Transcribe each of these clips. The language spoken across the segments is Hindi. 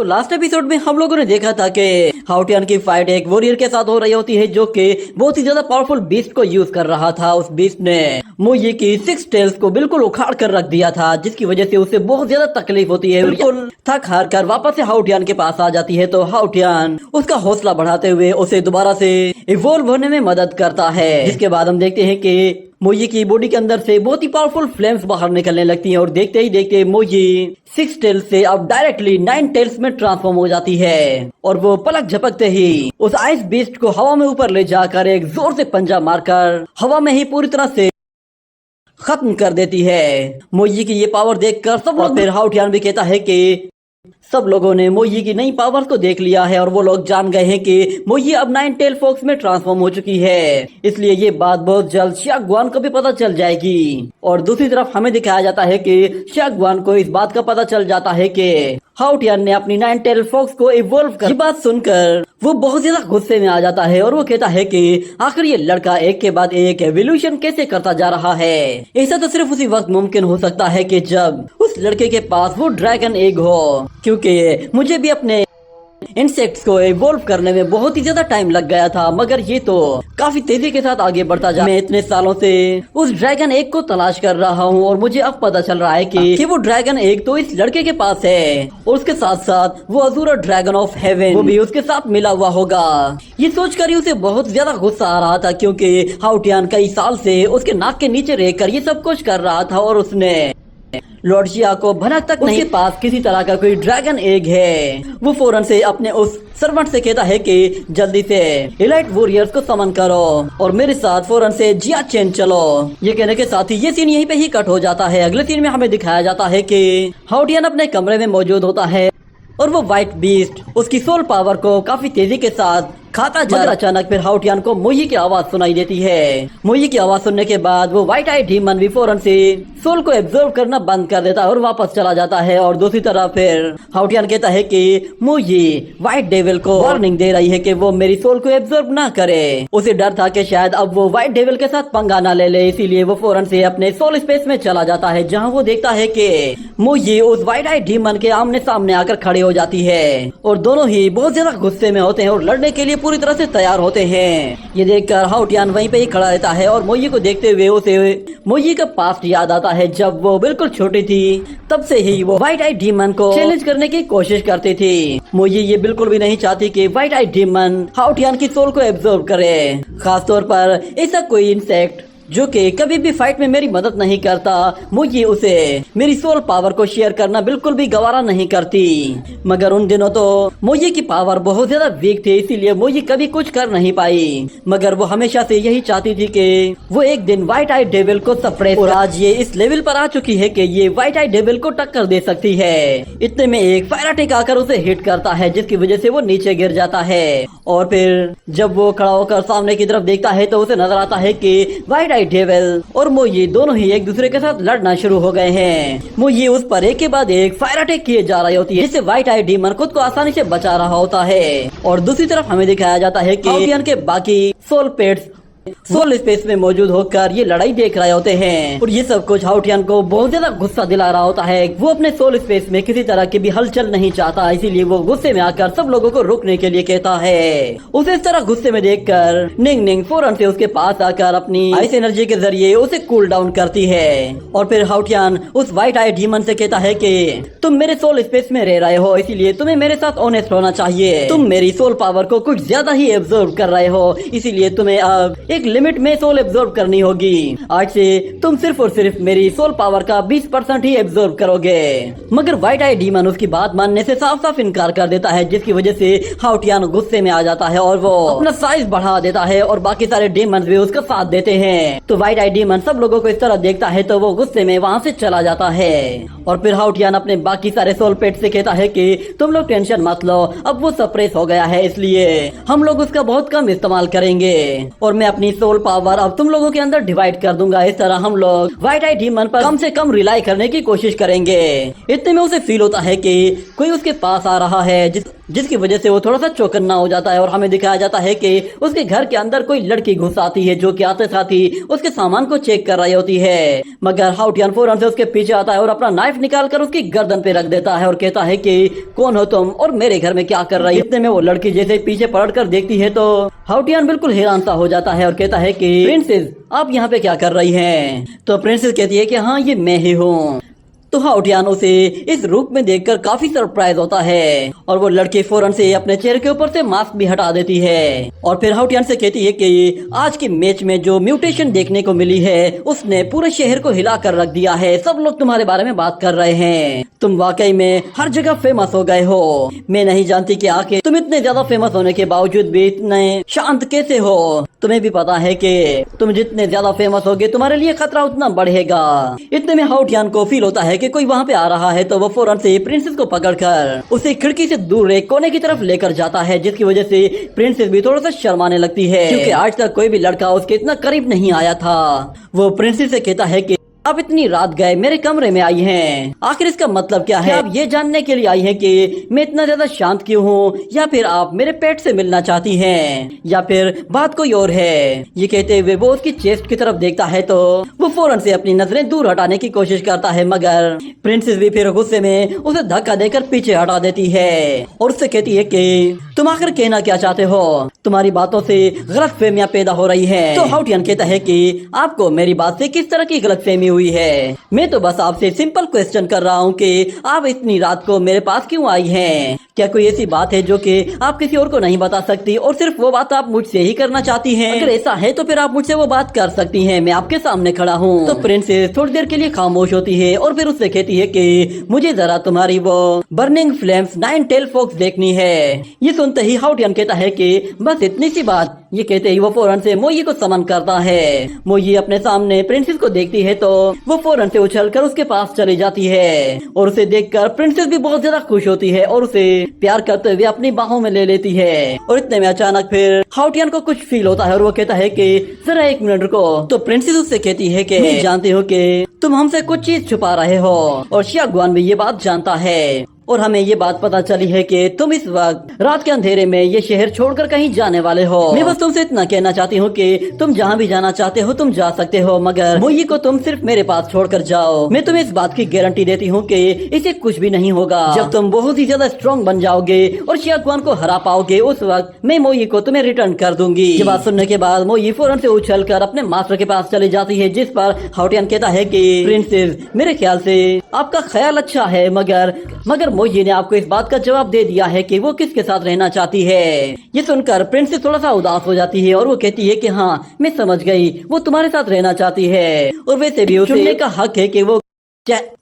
तो लास्ट एपिसोड में हम लोगों ने देखा था कि हाउटियन की फाइट एक वॉरियर के साथ हो रही होती है जो कि बहुत ही ज्यादा पावरफुल बीस्ट को यूज कर रहा था। उस बीस्ट ने मुई की 6 टेल्स को बिल्कुल उखाड़ कर रख दिया था, जिसकी वजह से उसे बहुत ज्यादा तकलीफ होती है। बिल्कुल थक हार कर वापस से हाउटियन के पास आ जाती है, तो हाउटियन उसका हौसला बढ़ाते हुए उसे दोबारा से इवॉल्व होने में मदद करता है। जिसके बाद हम देखते हैं कि मोई की बॉडी के अंदर से बहुत ही पावरफुल फ्लेम्स बाहर निकलने लगती हैं और देखते ही देखते मोई 6 टेल्स से अब डायरेक्टली 9 टेल्स में ट्रांसफॉर्म हो जाती है और वो पलक झपकते ही उस आइस बीस्ट को हवा में ऊपर ले जाकर एक जोर से पंजा मारकर हवा में ही पूरी तरह से खत्म कर देती है। मोई की ये पावर देखकर सब लोग, फिर हाउटियन भी कहता है कि सब लोगों ने मोई की नई पावर्स को देख लिया है और वो लोग जान गए हैं कि मोई अब 9 टेल फॉक्स में ट्रांसफॉर्म हो चुकी है, इसलिए ये बात बहुत जल्द शागवान को भी पता चल जाएगी। और दूसरी तरफ हमें दिखाया जाता है कि शागवान को इस बात का पता चल जाता है कि हाउटियन ने अपनी 9 टेल फॉक्स को इवॉल्व कर। ये बात सुनकर वो बहुत ज्यादा गुस्से में आ जाता है और वो कहता है कि आखिर ये लड़का एक के बाद एक एवोल्यूशन कैसे करता जा रहा है। ऐसा तो सिर्फ उसी वक्त मुमकिन हो सकता है कि जब उस लड़के के पास वो ड्रैगन एग हो, क्योंकि मुझे भी अपने इंसेक्ट्स को इवॉल्व करने में बहुत ही ज्यादा टाइम लग गया था, मगर ये तो काफी तेजी के साथ आगे बढ़ता जा। मैं इतने सालों से उस ड्रैगन एग को तलाश कर रहा हूँ और मुझे अब पता चल रहा है कि वो ड्रैगन एग तो इस लड़के के पास है और उसके साथ साथ वो अज़ूरा ड्रैगन ऑफ हेवन वो भी उसके साथ मिला हुआ होगा। ये सोचकर ही उसे बहुत ज्यादा गुस्सा आ रहा था, क्योंकि हाउटियन कई साल से उसके नाक के नीचे रहकर ये सब कुछ कर रहा था और उसने लॉर्ड शिया को भनक तक नहीं पास किसी तरह का कोई ड्रैगन एग है। वो फौरन से अपने उस सर्वेंट से कहता है कि जल्दी से एलाइट वॉरियर्स को समन करो और मेरे साथ फौरन से जिया चेन चलो। ये कहने के साथ ही ये सीन यहीं पे ही कट हो जाता है। अगले सीन में हमें दिखाया जाता है कि हाउटियन अपने कमरे में मौजूद होता है और वो व्हाइट बीस्ट उसकी सोल पावर को काफी तेजी के साथ खाता जा। अचानक फिर हाउटियन को मोई की आवाज सुनाई देती है। मोई की आवाज सुनने के बाद वो व्हाइट आई डीमन भी फौरन से सोल को एब्जॉर्ब करना बंद कर देता है और वापस चला जाता है। और दूसरी तरफ फिर हाउटियन कहता है कि मोई व्हाइट डेविल को वार्निंग दे रही है कि वो मेरी सोल को एब्जॉर्ब ना करे। उसे डर था कि शायद अब वो व्हाइट डेविल के साथ पंगा ना ले ले, इसीलिए वो फौरन से अपने सोल स्पेस में चला जाता है, जहाँ वो देखता है कि मोई उस व्हाइट आई डीमन के आमने सामने आकर खड़ी हो जाती है और दोनों ही बहुत ज्यादा गुस्से में होते हैं और लड़ने के लिए पूरी तरह से तैयार होते हैं। ये देखकर हाउटियन वहीं पे ही खड़ा रहता है और मोई को देखते हुए उसे मोई का पास्ट याद आता है। जब वो बिल्कुल छोटी थी तब से ही वो व्हाइट आई डीमन को चैलेंज करने की कोशिश करती थी। मोई ये बिल्कुल भी नहीं चाहती कि व्हाइट आई डीमन हाउटियन की सोल को एब्जॉर्ब करे, खासतौर पर ऐसा कोई इंसेक्ट जो कि कभी भी फाइट में मेरी मदद नहीं करता। मुझे उसे मेरी सोल पावर को शेयर करना बिल्कुल भी गवारा नहीं करती, मगर उन दिनों तो मोई की पावर बहुत ज्यादा वीक थी, इसीलिए मोई कभी कुछ कर नहीं पाई। मगर वो हमेशा से यही चाहती थी कि वो एक दिन व्हाइट आई डेविल को सप्रेस, और आज ये इस लेवल पर आ चुकी है कि ये व्हाइट आई डेविल को टक्कर दे सकती है। इतने में एक फायर अटैक आकर उसे हिट करता है, जिसकी वजह से वो नीचे गिर जाता है। और फिर जब वो खड़ा होकर सामने की तरफ देखता है तो उसे नजर आता है कि व्हाइट डेविल और मोई दोनों ही एक दूसरे के साथ लड़ना शुरू हो गए हैं। मोई उस पर एक के बाद एक फायर अटैक किए जा रही होती है, जिससे व्हाइट आई डीमन खुद को आसानी से बचा रहा होता है। और दूसरी तरफ हमें दिखाया जाता है कि हाउटियन के बाकी सोल पेट्स सोल स्पेस में मौजूद होकर ये लड़ाई देख रहे होते हैं और ये सब कुछ हाउटियन को बहुत ज्यादा गुस्सा दिला रहा होता है। वो अपने सोल स्पेस में किसी तरह की भी हलचल नहीं चाहता, इसीलिए वो गुस्से में आकर सब लोगों को रोकने के लिए कहता है। उसे इस तरह गुस्से में देखकर निंग निंग फौरन से उसके पास आकर अपनी आइस एनर्जी के जरिए उसे कूल डाउन करती है। और फिर हाउटियन उस व्हाइट आई डीमन से कहता है कि तुम मेरे सोल स्पेस में रह रहे हो, इसीलिए तुम्हें मेरे साथ ऑनेस्ट होना चाहिए। तुम मेरी सोल पावर को कुछ ज्यादा ही एब्जॉर्ब कर रहे हो, इसीलिए तुम्हें अब एक लिमिट में सोल एब्जॉर्ब करनी होगी। आज से तुम सिर्फ और सिर्फ मेरी सोल पावर का 20% ही एब्जॉर्ब करोगे। मगर व्हाइट आई डीमन उसकी बात मानने से साफ साफ इनकार कर देता है, जिसकी वजह से हाउटियन गुस्से में आ जाता है और वो अपना साइज बढ़ा देता है और बाकी सारे डीमन भी उसका साथ देते हैं। तो व्हाइट आई डीमन सब लोगों को इस तरह देखता है तो वो गुस्से में वहाँ से चला जाता है। और फिर हाउटियन अपने बाकी सारे सोल पेट से कहता है कि तुम लोग टेंशन मत लो, अब वो सप्रेस हो गया है, इसलिए हम लोग उसका बहुत कम इस्तेमाल करेंगे और मैं अपनी सोल पावर अब तुम लोगों के अंदर डिवाइड कर दूंगा। इस तरह हम लोग व्हाइट आई डीमन पर कम से कम रिलाई करने की कोशिश करेंगे। इतने में उसे फील होता है कि कोई उसके पास आ रहा है, जिसकी वजह से वो थोड़ा सा चौकन्ना हो जाता है और हमें दिखाया जाता है कि उसके घर के अंदर कोई लड़की घुस आती है जो कि आते साथ ही उसके सामान को चेक कर रही होती है। मगर हाउटियन फौरन से उसके पीछे आता है और अपना नाइफ निकाल कर उसकी गर्दन पे रख देता है और कहता है कि कौन हो तुम और मेरे घर में क्या कर रही हो। इतने में वो लड़की जैसे पीछे पलट कर देखती है तो हाउटियन बिल्कुल हैरान सा हो जाता है और कहता है कि प्रिंसेस आप यहाँ पे क्या कर रही हैं? तो प्रिंसेस कहती है कि हाँ ये मैं ही हूँ। तो हाउटियन उसे इस रूप में देखकर काफी सरप्राइज होता है और वो लड़की फौरन से अपने चेहरे के ऊपर से मास्क भी हटा देती है और फिर हाउटियन से कहती है कि आज के मैच में जो म्यूटेशन देखने को मिली है उसने पूरे शहर को हिला कर रख दिया है। सब लोग तुम्हारे बारे में बात कर रहे हैं। तुम वाकई में हर जगह फेमस हो गए हो। मैं नहीं जानती कि आखिर तुम इतने ज्यादा फेमस होने के बावजूद भी इतने शांत कैसे हो। तुम्हें भी पता है कि तुम जितने ज्यादा फेमस होगे तुम्हारे लिए खतरा उतना बढ़ेगा। इतने में हाउटियन को फील होता है कि कोई वहाँ पे आ रहा है तो वो फौरन से प्रिंसेस को पकड़कर उसे खिड़की से दूर एक कोने की तरफ लेकर जाता है, जिसकी वजह से प्रिंसेस भी थोड़ा सा शर्माने लगती है क्योंकि आज तक कोई भी लड़का उसके इतना करीब नहीं आया था। वो प्रिंसेस से कहता है कि आप इतनी रात गए मेरे कमरे में आई हैं, आखिर इसका मतलब क्या है? आप ये जानने के लिए आई हैं कि मैं इतना ज्यादा शांत क्यों हूँ, या फिर आप मेरे पेट से मिलना चाहती हैं, या फिर बात कोई और है? ये कहते हुए वो उसकी चेस्ट की तरफ देखता है तो वो फौरन से अपनी नजरें दूर हटाने की कोशिश करता है, मगर प्रिंसेस भी फिर गुस्से में उसे धक्का देकर पीछे हटा देती है और उससे कहती है कि तुम आखिर कहना क्या चाहते हो? तुम्हारी बातों से गलतफहमियां पैदा हो रही है। तो हाउटियन कहता है कि आपको मेरी बात से किस तरह की गलतफहमी हुई है? मैं तो बस आपसे सिंपल क्वेश्चन कर रहा हूँ कि आप इतनी रात को मेरे पास क्यों आई हैं? क्या कोई ऐसी बात है जो कि आप किसी और को नहीं बता सकती और सिर्फ वो बात आप मुझसे ही करना चाहती हैं? अगर ऐसा है तो फिर आप मुझसे वो बात कर सकती हैं, मैं आपके सामने खड़ा हूँ। तो प्रिंसेस थोड़ी देर के लिए खामोश होती है और फिर उससे कहती है कि मुझे जरा तुम्हारी वो burning flames nine tail fox देखनी है। ये सुनते ही हाउटियन कहता है कि बस इतनी सी बात। ये कहते ही वो फौरन से मोई को समन करता है। मोई अपने सामने प्रिंसेस को देखती है तो वो फौरन से उछलकर उसके पास चली जाती है और उसे देखकर प्रिंसेस भी बहुत ज्यादा खुश होती है और उसे प्यार करते हुए अपनी बाहों में ले लेती है। और इतने में अचानक फिर हाउटियन को कुछ फील होता है और वो कहता है कि जरा एक मिनट रुको। तो प्रिंसेस उससे कहती है कि मैं जानती हूँ कि तुम हमसे कुछ चीज छुपा रहे हो और शियागुआन भी ये बात जानता है और हमें ये बात पता चली है कि तुम इस वक्त रात के अंधेरे में ये शहर छोड़कर कहीं जाने वाले हो। मैं बस तुमसे इतना कहना चाहती हूँ कि तुम जहाँ भी जाना चाहते हो तुम जा सकते हो, मगर मोई को तुम सिर्फ मेरे पास छोड़कर जाओ। मैं तुम्हें इस बात की गारंटी देती हूँ कि इसे कुछ भी नहीं होगा। जब तुम बहुत ही ज्यादा स्ट्रॉन्ग बन जाओगे और शियागुआन को हरा पाओगे उस वक्त मैं मोई को तुम्हें रिटर्न कर दूंगी। ये बात सुनने के बाद मोई फौरन से उछल कर अपने मास्टर के पास चली जाती है, जिस पर हाउटियन कहता है कि प्रिंसेस मेरे ख्याल से आपका ख्याल अच्छा है, मगर मोई ने आपको इस बात का जवाब दे दिया है कि वो किसके साथ रहना चाहती है। ये सुनकर प्रिंसेस थोड़ा सा उदास हो जाती है और वो कहती है कि हाँ मैं समझ गई, वो तुम्हारे साथ रहना चाहती है और वैसे भी उसे चुनने का हक है कि वो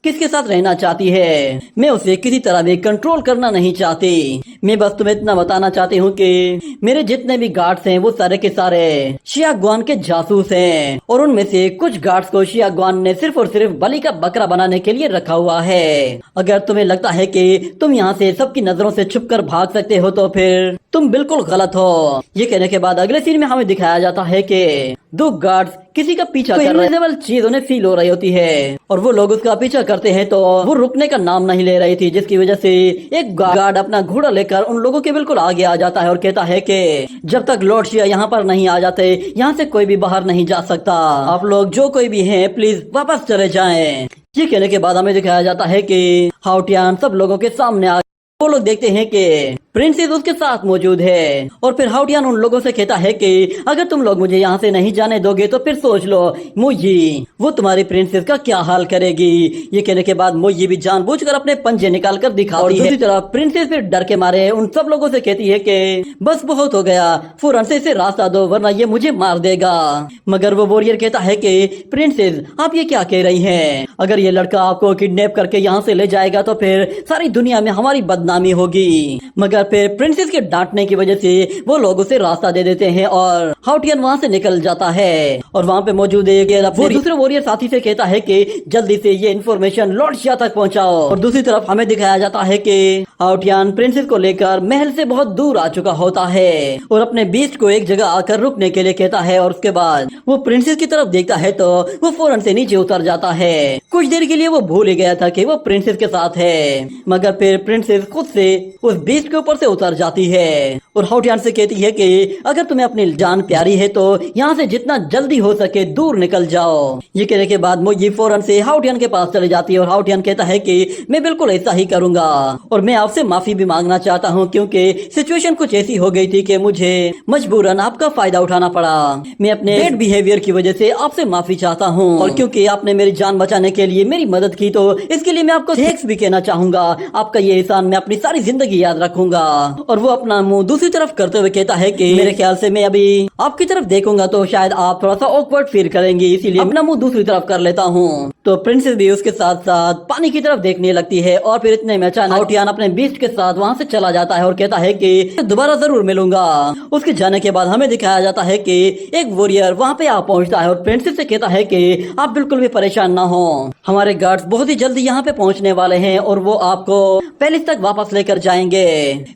किसके साथ रहना चाहती है। मैं उसे किसी तरह भी कंट्रोल करना नहीं चाहती। मैं बस तुम्हें इतना बताना चाहती हूँ कि मेरे जितने भी गार्ड्स हैं वो सारे के सारे शियागुआन के जासूस हैं और उनमें से कुछ गार्ड्स को शियागुआन ने सिर्फ और सिर्फ बलि का बकरा बनाने के लिए रखा हुआ है। अगर तुम्हें लगता है कि तुम यहाँ से सबकी नजरों से छुपकर भाग सकते हो तो फिर तुम बिल्कुल गलत हो। ये कहने के बाद अगले सीन में हमें दिखाया जाता है कि दो गार्ड्स किसी का पीछा कर रहे हैं। चीज उन्हें फील हो रही होती है और वो लोग उसका पीछा करते हैं तो वो रुकने का नाम नहीं ले रही थी, जिसकी वजह से एक गार्ड अपना घोड़ा लेकर उन लोगों के बिल्कुल आगे आ जाता है और कहता है कि जब तक लॉर्ड शिया यहाँ पर नहीं आ जाते यहाँ से कोई भी बाहर नहीं जा सकता। आप लोग जो कोई भी हैं प्लीज वापस चले जाएं। ये कहने के बाद हमें दिखाया जाता है कि हाउटियन सब लोगों के सामने आ वो लोग देखते हैं कि प्रिंसेस उसके साथ मौजूद है और फिर हाउटियन उन लोगों से कहता है कि अगर तुम लोग मुझे यहाँ से नहीं जाने दोगे तो फिर सोच लो मोई वो तुम्हारी प्रिंसेस का क्या हाल करेगी। ये कहने के बाद मोई भी जानबूझकर अपने पंजे निकाल कर दिखाती है। दूसरी तरफ प्रिंसेस फिर डर के मारे उन सब लोगों से कहती है कि बस बहुत हो गया, फौरन से इसे रास्ता दो वरना ये मुझे मार देगा। मगर वो वॉरियर कहता है कि प्रिंसेस आप ये क्या कह रही हैं? अगर ये लड़का आपको किडनैप करके यहाँ से ले जाएगा तो फिर सारी दुनिया में हमारी बदनामी होगी। मगर फिर प्रिंसेस के डांटने की वजह से वो लोग उसे रास्ता दे देते हैं और हाउटियन वहाँ से निकल जाता है और वहाँ पे मौजूद एक दूसरे वॉरियर साथी से कहता है कि जल्दी से ये इन्फॉर्मेशन लॉर्ड शिया तक पहुँचाओ। और दूसरी तरफ हमें दिखाया जाता है कि हाउटियन प्रिंसेस को लेकर महल से बहुत दूर आ चुका होता है और अपने बीस्ट को एक जगह आकर रुकने के लिए कहता है और उसके बाद वो प्रिंसेस की तरफ देखता है तो वो फौरन से नीचे उतर जाता है। कुछ देर के लिए वो भूल ही गया था कि वो प्रिंसेस के साथ है, मगर फिर प्रिंसेस खुद से उस बीस्ट के ऊपर से उतर जाती है और हाउटियान से कहती है कि अगर तुम्हें अपनी जान प्यारी है तो यहाँ से जितना जल्दी हो सके दूर निकल जाओ। ये कहने के बाद मोई फौरन से हाउटियान के पास चली जाती है और हाउटियान कहता है कि मैं बिल्कुल ऐसा ही करूंगा और मैं आपसे माफी भी मांगना चाहता हूँ क्योंकि सिचुएशन कुछ ऐसी हो गई थी कि मुझे मजबूरन आपका फायदा उठाना पड़ा। मैं अपने बैड बिहेवियर की वजह से आपसे माफी चाहता हूँ और क्योंकि आपने मेरी जान बचाने के लिए मेरी मदद की तो इसके लिए मैं आपको थैंक्स भी कहना चाहूंगा। आपका ये एहसान मैं अपनी सारी जिंदगी याद रखूंगा। और वो अपना मुंह दूसरी तरफ करते हुए कहता है कि मेरे ख्याल से मैं अभी आपकी तरफ देखूंगा तो शायद आप थोड़ा सा ऑकवर्ड फील करेंगी, इसीलिए अपना मुंह दूसरी तरफ कर लेता हूँ। तो प्रिंसेस भी उसके साथ साथ पानी की तरफ देखने लगती है और फिर इतने में अचानक हाउटियान अपने बीस्ट के साथ वहाँ से चला जाता है और कहता है कि दोबारा जरूर मिलूंगा। उसके जाने के बाद हमें दिखाया जाता है कि एक वॉरियर वहाँ पे आ पहुँचता है और प्रिंसेस से कहता है कि आप बिल्कुल भी परेशान ना हो, हमारे गार्ड्स बहुत ही जल्दी यहाँ पे पहुँचने वाले हैं और वो आपको पैलेस तक वापस लेकर जाएंगे।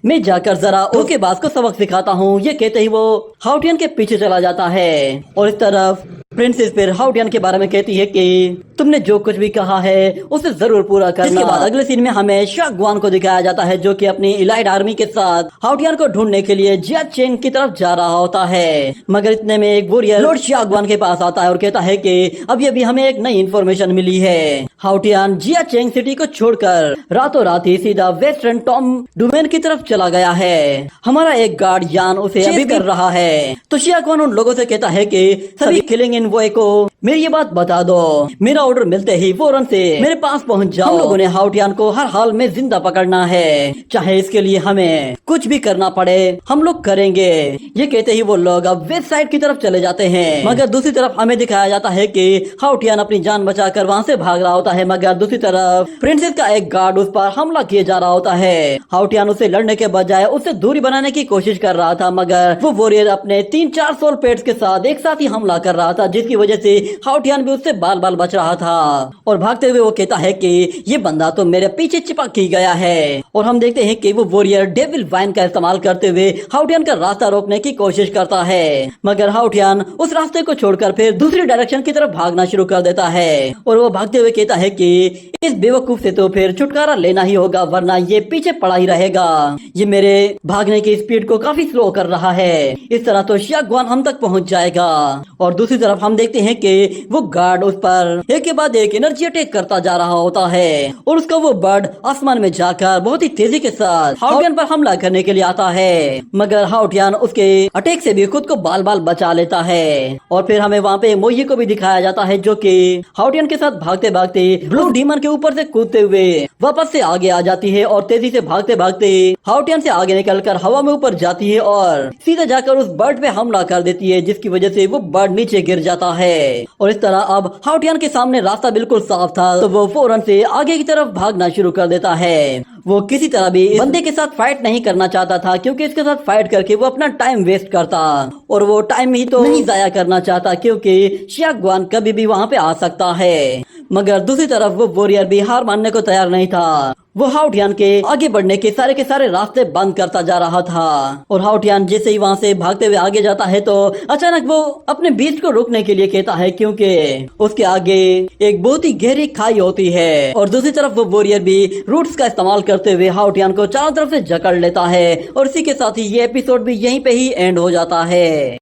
मैं जाकर जरा धोखेबाज को सबक सिखाता हूँ। ये कहते ही वो हाउटियन के पीछे चला जाता है और इस तरफ प्रिंसेस फिर हाउटियन के बारे में कहती है कि तुमने जो कुछ भी कहा है उसे जरूर पूरा करना। इसके बाद अगले सीन में हमें शागवान को दिखाया जाता है जो कि अपनी इलाइट आर्मी के साथ हाउटियन को ढूंढने के लिए जिया चेंग की तरफ जा रहा होता है। मगर इतने में एक वॉरियर लॉर्ड शागवान के पास आता है और कहता है कि अभी अभी हमें एक नई इन्फॉर्मेशन मिली है। हाउटियन जिया चेंग सिटी को छोड़कर रातों रात ही सीधा वेस्टर्न टॉम डोमेन की तरफ चला गया है। हमारा एक गार्ड यान उसे अभी कर रहा है। तो शागवान उन लोगों से कहता है कि सभी किलिंग इन वो को मेरी ये बात बता दो, मेरा ऑर्डर मिलते ही फौरन से मेरे पास पहुंच जाओ। हम लोगों ने हाउटियन को हर हाल में जिंदा पकड़ना है, चाहे इसके लिए हमें कुछ भी करना पड़े हम लोग करेंगे। ये कहते ही वो लोग अब वेस्ट साइड की तरफ चले जाते हैं। मगर दूसरी तरफ हमें दिखाया जाता है कि हाउटियन अपनी जान बचाकर वहाँ से भाग रहा होता है। मगर दूसरी तरफ प्रिंसेस का एक गार्ड उस पर हमला किए जा रहा होता है। हाउटियन उसे लड़ने के बजाय उससे दूरी बनाने की कोशिश कर रहा था, मगर वो वॉरियर अपने 3-4 सोल पेट्स के साथ एक साथ ही हमला कर रहा था, जिसकी वजह से हाउटियन भी उससे बाल बाल बच रहा था। और भागते हुए वो कहता है कि ये बंदा तो मेरे पीछे चिपक ही गया है। और हम देखते हैं कि वो वॉरियर डेविल वाइन का इस्तेमाल करते हुए हाउटियन का रास्ता रोकने की कोशिश करता है, मगर हाउटियन उस रास्ते को छोड़कर फिर दूसरी डायरेक्शन की तरफ भागना शुरू कर देता है। और वो भागते हुए कहता है कि इस बेवकूफ से तो फिर छुटकारा लेना ही होगा, वरना ये पीछे पड़ा ही रहेगा। ये मेरे भागने की स्पीड को काफी स्लो कर रहा है, इस तरह तो शागवान हम तक पहुंच जाएगा। और दूसरी तरफ हम देखते हैं कि वो गार्ड उस पर एक के बाद एक एनर्जी अटैक करता जा रहा होता है और उसका वो बर्ड आसमान में जाकर बहुत ही तेजी के साथ हाउटियन पर हमला करने के लिए आता है। मगर हाउटियन उसके अटैक से भी खुद को बाल बाल बचा लेता है। और फिर हमें वहाँ पे मोई को भी दिखाया जाता है जो कि हाउटियन के साथ भागते भागते ब्लू डीमन के ऊपर से कूदते हुए वापस से आगे आ जाती है और तेजी से भागते भागते हाउटियन से आगे निकलकर हवा में ऊपर जाती है और सीधे जाकर उस बर्ड पे हमला कर देती है, जिसकी वजह से वो बर्ड नीचे गिर जाता है। और इस तरह अब हाउटियन के सामने रास्ता बिल्कुल साफ था, तो वो फौरन से आगे की तरफ भागना शुरू कर देता है। वो किसी तरह भी इस बंदे के साथ फाइट नहीं करना चाहता था, क्योंकि इसके साथ फाइट करके वो अपना टाइम वेस्ट करता और वो टाइम ही तो नहीं जाया करना चाहता, क्योंकि शागवान कभी भी वहाँ पे आ सकता है। मगर दूसरी तरफ वो वॉरियर भी हार मानने को तैयार नहीं था। वो हाउटियन के आगे बढ़ने के सारे रास्ते बंद करता जा रहा था। और हाउटियन जैसे ही वहाँ से भागते हुए आगे जाता है तो अचानक वो अपने बीस्ट को रोकने के लिए कहता है, क्योंकि उसके आगे एक बहुत ही गहरी खाई होती है। और दूसरी तरफ वो वॉरियर भी रूट्स का इस्तेमाल करते हुए हाउटियन को चारों तरफ से जकड़ लेता है। और इसी के साथ ही ये एपिसोड भी यहीं पे ही एंड हो जाता है।